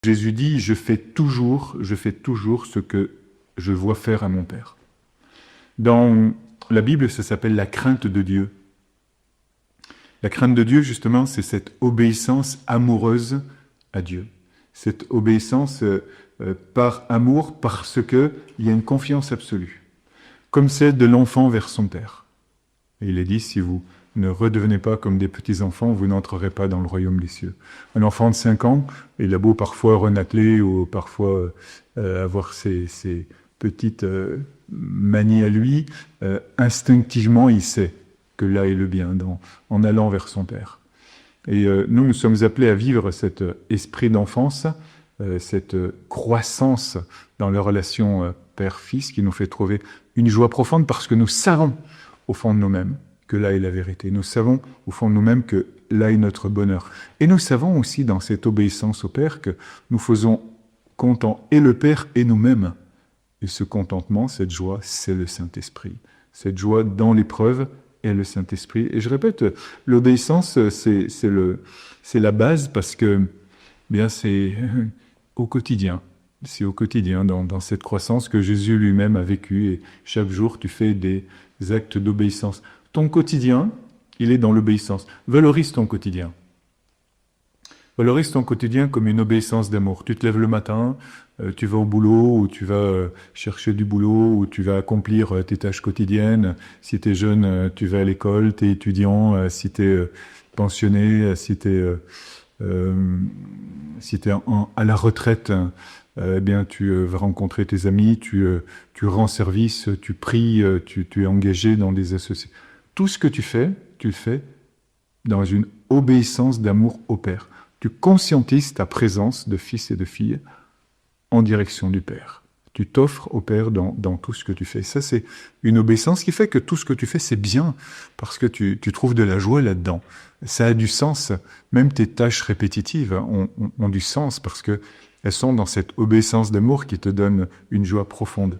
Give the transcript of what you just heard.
Jésus dit, je fais toujours ce que je vois faire à mon Père. Dans la Bible, ça s'appelle la crainte de Dieu. La crainte de Dieu, justement, c'est cette obéissance amoureuse à Dieu. Cette obéissance par amour, parce qu'il y a une confiance absolue. Comme celle de l'enfant vers son Père. Et il est dit, si vous ne redevenez pas comme des petits-enfants, vous n'entrerez pas dans le royaume des cieux. Un enfant de 5 ans, il a beau parfois renâcler ou parfois avoir ses petites manies à lui, instinctivement il sait que là est le bien, en allant vers son Père. Et nous sommes appelés à vivre cet esprit d'enfance, cette croissance dans la relation Père-Fils qui nous fait trouver une joie profonde parce que nous savons au fond de nous-mêmes que là est la vérité. Nous savons au fond de nous-mêmes que là est notre bonheur. Et nous savons aussi dans cette obéissance au Père que nous faisons content et le Père et nous-mêmes. Et ce contentement, cette joie, c'est le Saint-Esprit. Cette joie dans l'épreuve est le Saint-Esprit. Et je répète, l'obéissance, c'est la base parce que bien c'est au quotidien. C'est au quotidien, dans cette croissance que Jésus lui-même a vécu. Et chaque jour, tu fais des actes d'obéissance. Ton quotidien, il est dans l'obéissance. Valorise ton quotidien. Valorise ton quotidien comme une obéissance d'amour. Tu te lèves le matin, tu vas au boulot, ou tu vas chercher du boulot, ou tu vas accomplir tes tâches quotidiennes. Si tu es jeune, tu vas à l'école, tu es étudiant, si tu es pensionné, si tu es à la retraite, eh bien tu vas rencontrer tes amis, tu rends service, tu pries, tu es engagé dans des associations. Tout ce que tu le fais dans une obéissance d'amour au Père. Tu conscientises ta présence de fils et de filles en direction du Père. Tu t'offres au Père dans tout ce que tu fais. Ça, c'est une obéissance qui fait que tout ce que tu fais, c'est bien, parce que tu trouves de la joie là-dedans. Ça a du sens. Même tes tâches répétitives ont du sens, parce qu'elles sont dans cette obéissance d'amour qui te donne une joie profonde.